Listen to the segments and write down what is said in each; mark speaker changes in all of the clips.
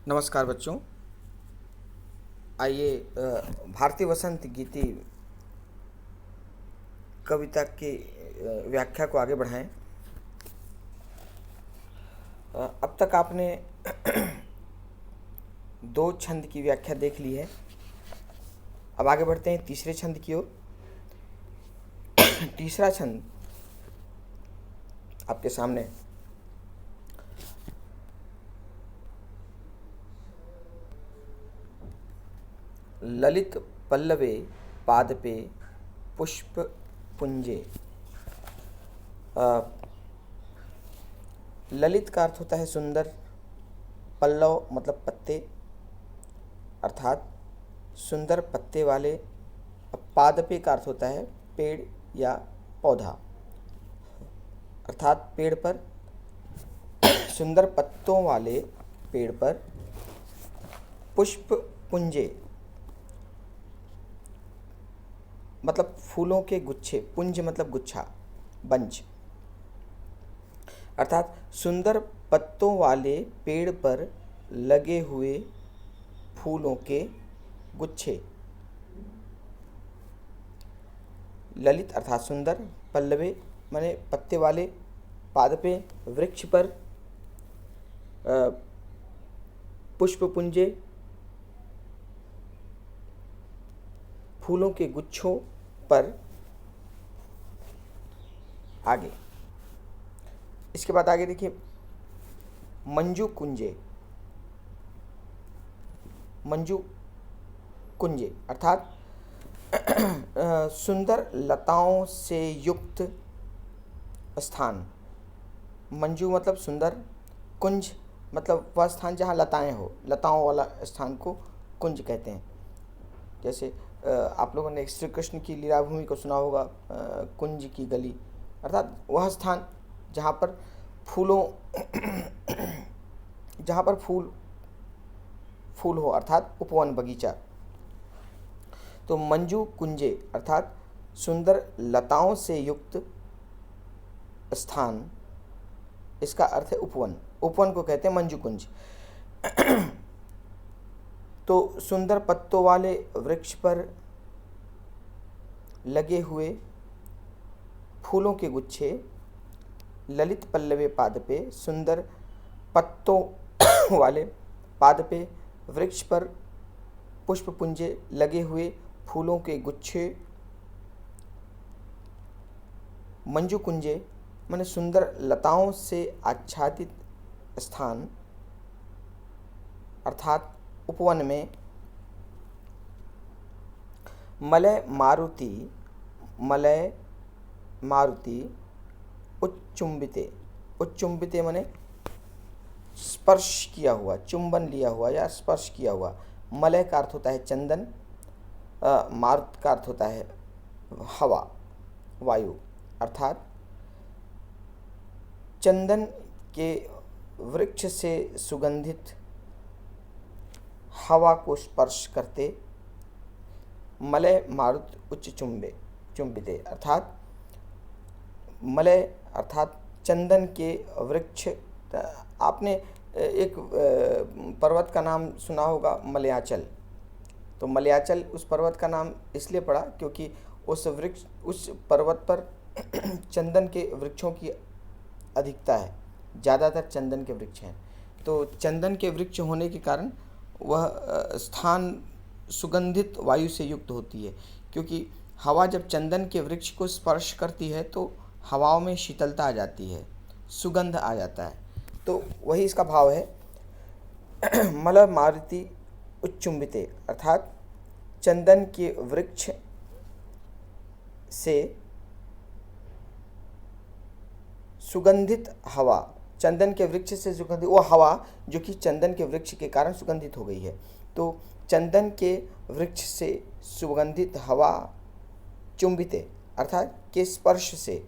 Speaker 1: नमस्कार बच्चों। आइए भारतीय वसंत गीति कविता की व्याख्या को आगे बढ़ाएं। अब तक आपने दो छंद की व्याख्या देख ली है। अब आगे बढ़ते हैं तीसरे छंद की ओर। तीसरा छंद आपके सामने ललित पल्लवे पादपे पुष्प पुंजे। ललित का अर्थ होता है सुंदर, पल्लव मतलब पत्ते अर्थात सुंदर पत्ते वाले। पादपे का अर्थ होता है पेड़ या पौधा, अर्थात पेड़ पर सुंदर पत्तों वाले पेड़ पर पुष्प पुंजे मतलब फूलों के गुच्छे, पुंज मतलब गुच्छा, बंच, अर्थात सुंदर पत्तों वाले पेड़ पर लगे हुए फूलों के गुच्छे। ललित अर्थात सुंदर, पल्लवे माने पत्ते वाले, पादपे वृक्ष पर, पुष्पपुंजे फूलों के गुच्छों पर। आगे इसके बाद आगे देखिए मंजू कुंजे। मंजू कुंजे अर्थात सुंदर लताओं से युक्त स्थान। मंजू मतलब सुंदर, कुंज मतलब वह स्थान जहाँ लताएं हो, लताओं वाला स्थान को कुंज कहते हैं। जैसे आप लोगों ने श्री कृष्ण की लीला भूमि को सुना होगा, कुंज की गली, अर्थात वह स्थान जहाँ पर फूलों जहाँ पर फूल हो, अर्थात उपवन बगीचा। तो मंजू कुंजे अर्थात सुंदर लताओं से युक्त स्थान, इसका अर्थ है उपवन। उपवन को कहते हैं मंजू कुंज। तो सुंदर पत्तों वाले वृक्ष पर लगे हुए फूलों के गुच्छे, ललित पल्लवे पादपे, सुंदर पत्तों वाले पादपे वृक्ष पर पुष्पपुंजे लगे हुए फूलों के गुच्छे। मंजू कुंजे माने सुंदर लताओं से आच्छादित स्थान, अर्थात उपवन में। मलय मारुति उच्चुंबिते। उच्चुंबिते माने स्पर्श किया हुआ, चुंबन लिया हुआ या स्पर्श किया हुआ। मलय का अर्थ होता है चंदन, मारुत का अर्थ होता है हवा, वायु, अर्थात चंदन के वृक्ष से सुगंधित हवा को स्पर्श करते मलय मारुत उच्च चुंबिते, अर्थात मलय अर्थात चंदन के वृक्ष। आपने एक पर्वत का नाम सुना होगा मलयाचल। तो मलयाचल उस पर्वत का नाम इसलिए पड़ा क्योंकि उस पर्वत पर चंदन के वृक्षों की अधिकता है, ज़्यादातर चंदन के वृक्ष हैं। तो चंदन के वृक्ष होने के कारण वह स्थान सुगंधित वायु से युक्त होती है, क्योंकि हवा जब चंदन के वृक्ष को स्पर्श करती है तो हवाओं में शीतलता आ जाती है, सुगंध आ जाता है। तो वही इसका भाव है। मलय मारुति उच्चुंबिते अर्थात चंदन के वृक्ष से सुगंधित हवा, चंदन के वृक्ष से सुगंधित वो हवा जो कि चंदन के वृक्ष के कारण सुगंधित हो गई है। तो चंदन के वृक्ष से सुगंधित हवा चुंबिते अर्थात के स्पर्श से,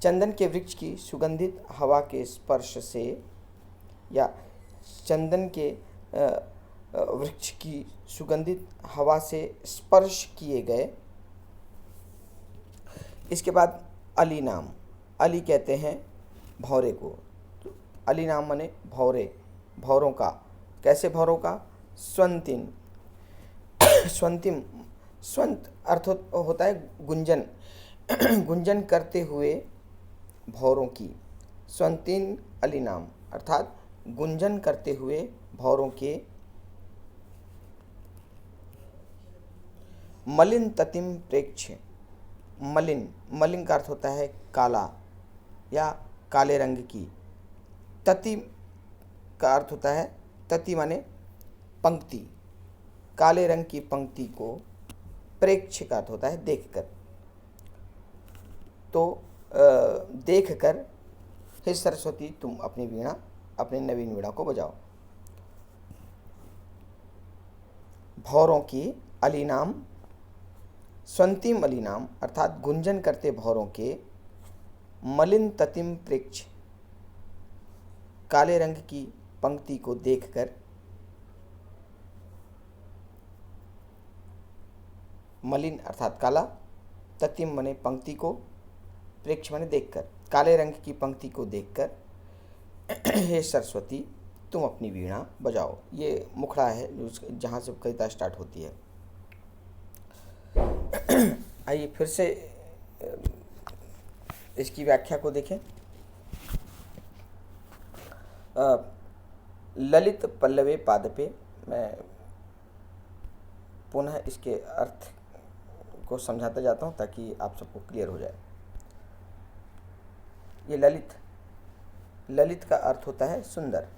Speaker 1: चंदन के वृक्ष की सुगंधित हवा के स्पर्श से या चंदन के वृक्ष की सुगंधित हवा से स्पर्श किए गए। इसके बाद अली नाम। अली कहते हैं भौरे को। तो अली नाम माने भौरे, भौरों का। कैसे भौरों का? स्वंतिम। स्वंतिम, स्वंत अर्थ होता है गुंजन। गुंजन करते हुए भौरों की। स्वंतिन अलिनाम अर्थात गुंजन करते हुए भौरों के। मलिन ततिम प्रेक्ष। मलिन, मलिन का अर्थ होता है काला या काले रंग की। तति का अर्थ होता है, तति माने पंक्ति, काले रंग की पंक्ति को। प्रेक्ष का अर्थ होता है देखकर। तो देखकर हे सरस्वती तुम अपनी वीणा, अपने नवीन वीणा को बजाओ। भौरों की अलीनाम, स्वंतिम अलीनाम अर्थात गुंजन करते भौरों के। मलिन ततिम प्रेक्ष, काले रंग की पंक्ति को देखकर। मलिन अर्थात काला, ततिम माने पंक्ति को, प्रेक्ष माने देखकर, काले रंग की पंक्ति को देखकर हे सरस्वती तुम अपनी वीणा बजाओ। ये मुखड़ा है जहाँ से कविता स्टार्ट होती है। आइए फिर से इसकी व्याख्या को देखें। ललित पल्लवे पादपे, मैं पुनः इसके अर्थ को समझाता जाता हूँ ताकि आप सबको क्लियर हो जाए। ये ललित, ललित का अर्थ होता है सुंदर।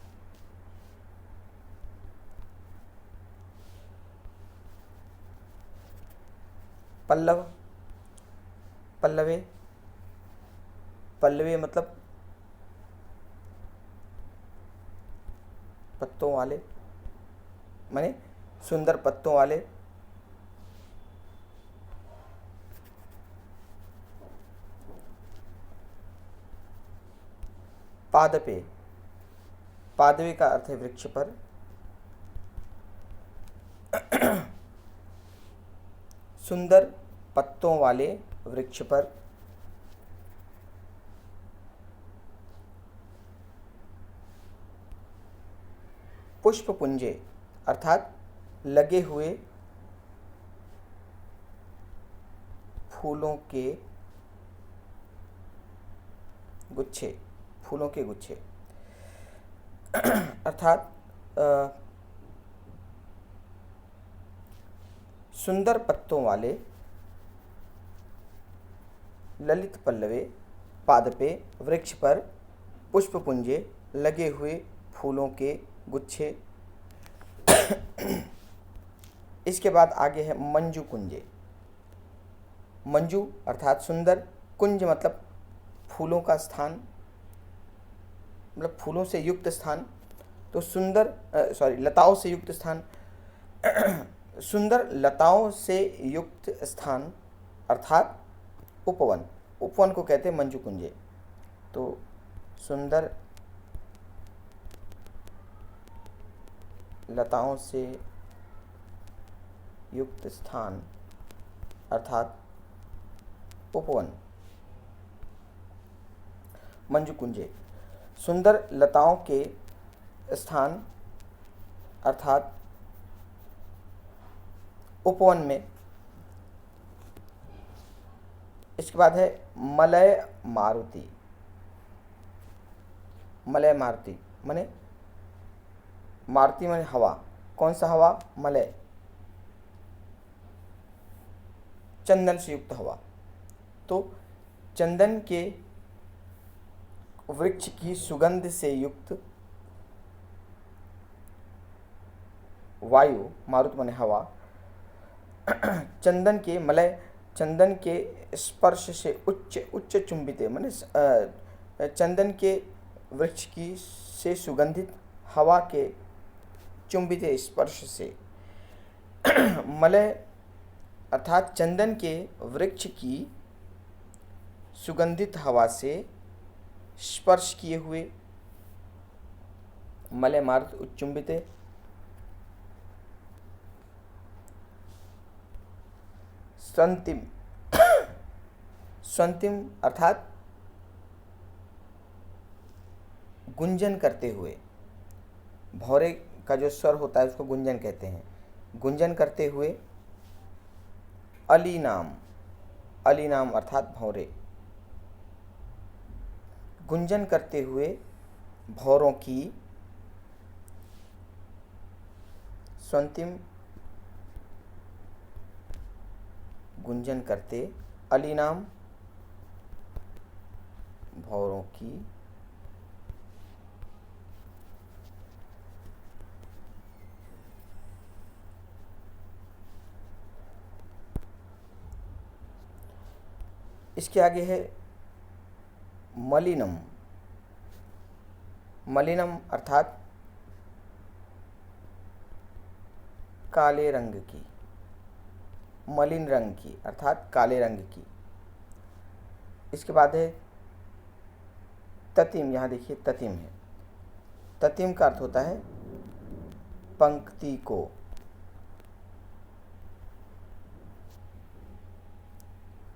Speaker 1: पल्लव, पल्लवे, पल्लवे मतलब पत्तों वाले, माने सुंदर पत्तों वाले। पादपे, पादवे का अर्थ है वृक्ष पर। सुंदर पत्तों वाले वृक्ष पर। पुष्पपुंजे अर्थात लगे हुए फूलों के गुच्छे, फूलों के गुच्छे अर्थात सुंदर पत्तों वाले ललित पल्लवे पादपे वृक्ष पर पुष्पपुंजे लगे हुए फूलों के गुच्छे। इसके बाद आगे है मंजू कुंजे। मंजू अर्थात सुंदर, कुंज मतलब फूलों का स्थान, मतलब फूलों से युक्त स्थान। तो सुंदर लताओं से युक्त स्थान, सुंदर लताओं से युक्त स्थान अर्थात उपवन, उपवन को कहते हैं मंजू कुंजे। तो सुंदर लताओं से युक्त स्थान अर्थात उपवन, मंजू कुंजे। सुंदर लताओं के स्थान अर्थात उपवन में। इसके बाद है मलय मारुति। मलय मारुति माने, मारुति माने हवा। कौन सा हवा? मलय, चंदन से युक्त हवा। तो चंदन के वृक्ष की सुगंध से युक्त वायु, मारुत माने हवा, चंदन के मलय, चंदन के स्पर्श से उच्च उच्च चुंबित माने चंदन के वृक्ष की से सुगंधित हवा के चुंबित स्पर्श से। मलय अर्थात चंदन के वृक्ष की सुगंधित हवा से स्पर्श किए हुए मलय मारुत उच्चुंबिते। स्वंतिम, स्वंतिम अर्थात गुंजन करते हुए, भौरे का जो स्वर होता है उसको गुंजन कहते हैं। गुंजन करते हुए अली नाम, अली नाम अर्थात भौरे, गुंजन करते हुए भौरों की स्वंतिम, गुंजन करते अली नाम भौरों की इसके आगे है मलिनम। मलिनम अर्थात काले रंग की, मलिन रंग की अर्थात काले रंग की। इसके बाद है ततिम। यहाँ देखिए ततिम है, ततिम का अर्थ होता है पंक्ति को।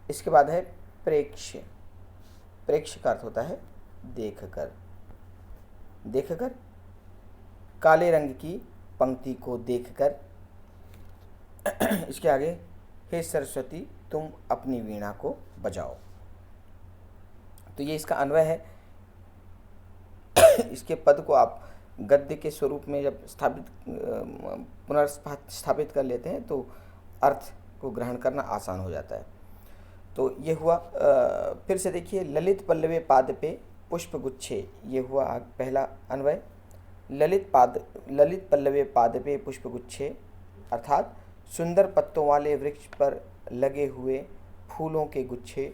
Speaker 1: इसके बाद है प्रेक्ष्य। प्रेक्ष्य का अर्थ होता है देखकर, देखकर, काले रंग की पंक्ति को देखकर। इसके आगे हे सरस्वती तुम अपनी वीणा को बजाओ। तो ये इसका अन्वय है। इसके पद को आप गद्य के स्वरूप में जब पुनर्स्थापित कर लेते हैं तो अर्थ को ग्रहण करना आसान हो जाता है। तो ये हुआ। फिर से देखिए, ललित पल्लवे पाद पे पुष्प गुच्छे, ये हुआ पहला अन्वय। ललित पल्लवे पाद पे पुष्प गुच्छे अर्थात सुंदर पत्तों वाले वृक्ष पर लगे हुए फूलों के गुच्छे।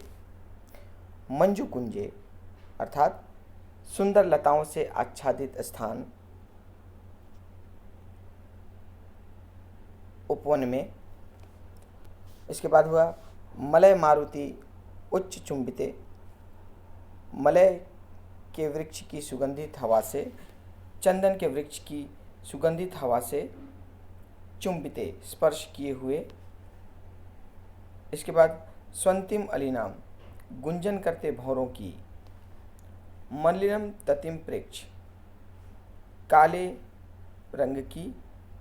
Speaker 1: मंजू कुंजे अर्थात सुंदर लताओं से आच्छादित स्थान, उपवन में। इसके बाद हुआ मलय मारुति उच्च चुंबिते। मलय के वृक्ष की सुगंधित हवा से, चंदन के वृक्ष की सुगंधित हवा से चुंबिते स्पर्श किए हुए। इसके बाद स्वंतिम अलीनाम, गुंजन करते भौरों की। मलिनम ततिम प्रेक्ष, काले रंग की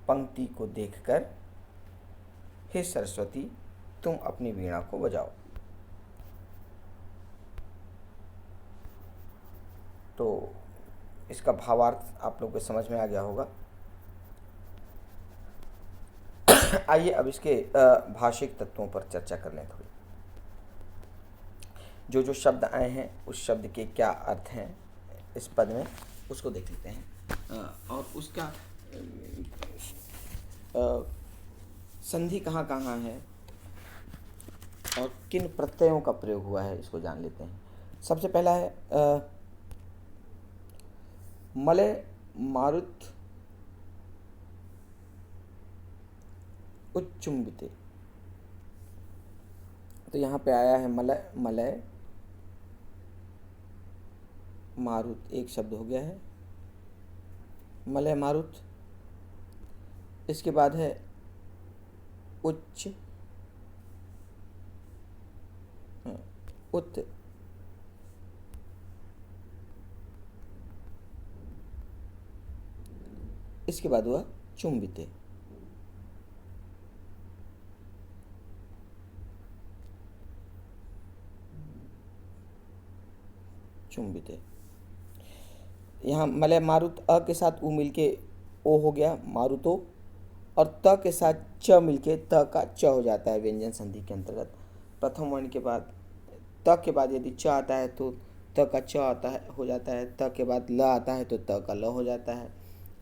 Speaker 1: पंक्ति को देखकर हे सरस्वती तुम अपनी वीणा को बजाओ। तो इसका भावार्थ आप लोग को समझ में आ गया होगा। आइए अब इसके भाषिक तत्वों पर चर्चा कर लें थोड़ी। जो जो शब्द आए हैं उस शब्द के क्या अर्थ हैं इस पद में, उसको देख लेते हैं। और उसका संधि कहाँ कहाँ है और किन प्रत्ययों का प्रयोग हुआ है इसको जान लेते हैं। सबसे पहला है मलय मारुत उच्चुंबिते। तो यहाँ पे आया है मलय, मलय मारुत, एक शब्द हो गया है मलय मारुत। इसके बाद है उच्च, उत। इसके बाद हुआ चुंबिते। चुंबिते। यहाँ मलय मारुत अ के साथ उ मिलके ओ हो गया मारुतो, और त के साथ च मिलके त का च हो जाता है व्यंजन संधि के अंतर्गत। प्रथम वर्ण के बाद त के बाद यदि च आता है तो त का च आता है हो जाता है, त के बाद ल आता है तो त का ल हो जाता है।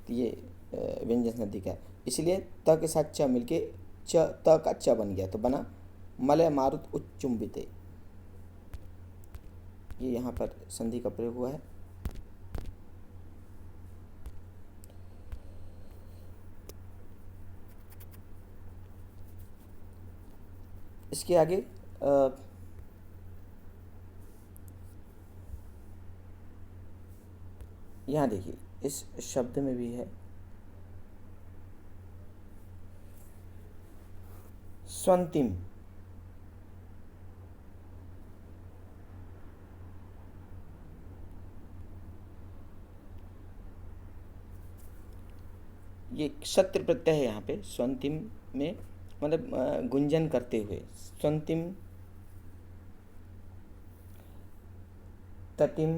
Speaker 1: तो ये व्यंजन संधि का है, इसलिए त के साथ च मिलके त का च बन गया, तो बना मलय मारुत उच्चुंबिते। ये यहाँ पर संधि का प्रयोग हुआ है। इसके आगे यहाँ देखिए इस शब्द में भी है स्वंतिम। ये शत्र प्रत्यय है यहाँ पे स्वंतिम में, मतलब गुंजन करते हुए। स्वंतिम ततिम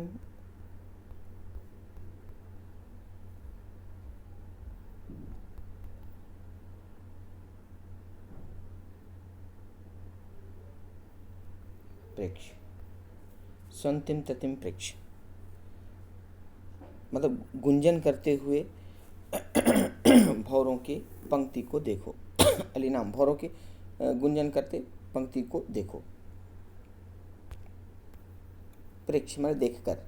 Speaker 1: प्रेक्ष, स्वंतिम ततिम प्रेक्ष, मतलब गुंजन करते हुए भौरों की पंक्ति को देखो। अलिनाम, भौरों की गुंजन करते पंक्ति को देखो। प्रेक्ष मतलब देखकर।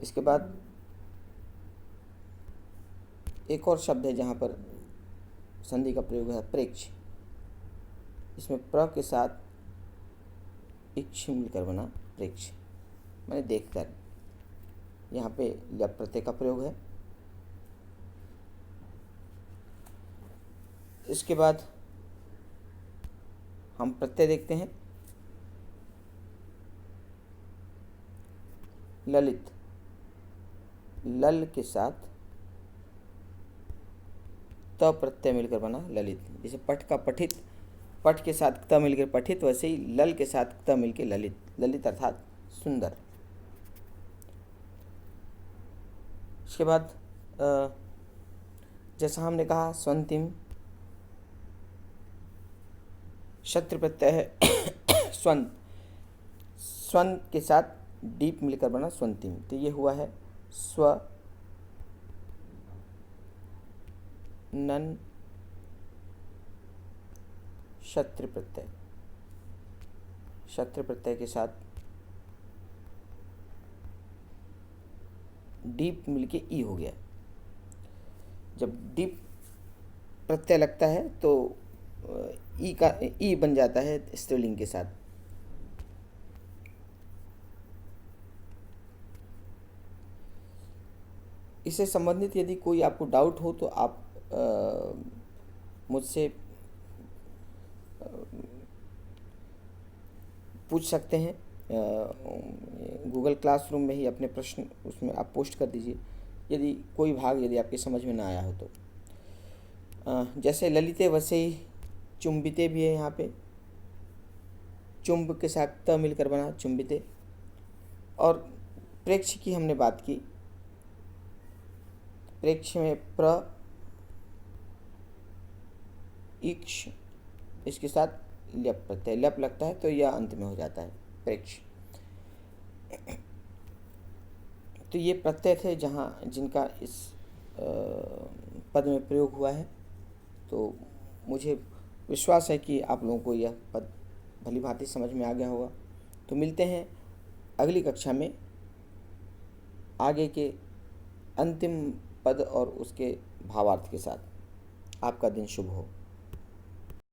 Speaker 1: इसके बाद एक और शब्द है जहाँ पर संधि का प्रयोग है, प्रेक्ष। इसमें प्र के साथ इक्ष मिलकर बना प्रेक्ष, मैंने देखकर। यहाँ पे लप प्रत्यय का प्रयोग है। इसके बाद हम प्रत्यय देखते हैं। ललित, लल के साथ त प्रत्यय मिलकर बना ललित। जैसे पठ का पठित, पठ के साथ त मिलकर पठित, वैसे ही लल के साथ त मिलकर ललित। ललित अर्थात सुंदर। इसके बाद जैसा हमने कहा स्वंतिम शत्रु प्रत्यय है स्वंत, स्वंत के साथ डीप मिलकर बना स्वंतिम। तो ये हुआ है स्व नन शत्रु प्रत्यय। शत्रु प्रत्यय के साथ डीप मिलके ई हो गया। जब डीप प्रत्यय लगता है तो ई का ई बन जाता है स्त्रीलिंग के साथ। इससे संबंधित यदि कोई आपको डाउट हो तो आप मुझसे पूछ सकते हैं। गूगल क्लासरूम में ही अपने प्रश्न उसमें आप पोस्ट कर दीजिए, यदि कोई भाग यदि आपके समझ में ना आया हो तो। जैसे ललिते वसे चुंबिते भी है यहाँ पे, चुंब के साथ त मिलकर बना चुंबिते। और प्रेक्ष की हमने बात की। प्रेक्ष में प्र इक्ष, इसके साथ लप प्रत्यय, लप लगता है तो यह अंत में हो जाता है प्रेक्ष। तो ये प्रत्यय थे जहाँ जिनका इस पद में प्रयोग हुआ है। तो मुझे विश्वास है कि आप लोगों को यह पद भली भांति समझ में आ गया होगा। तो मिलते हैं अगली कक्षा में आगे के अंतिम पद और उसके भावार्थ के साथ। आपका दिन शुभ हो।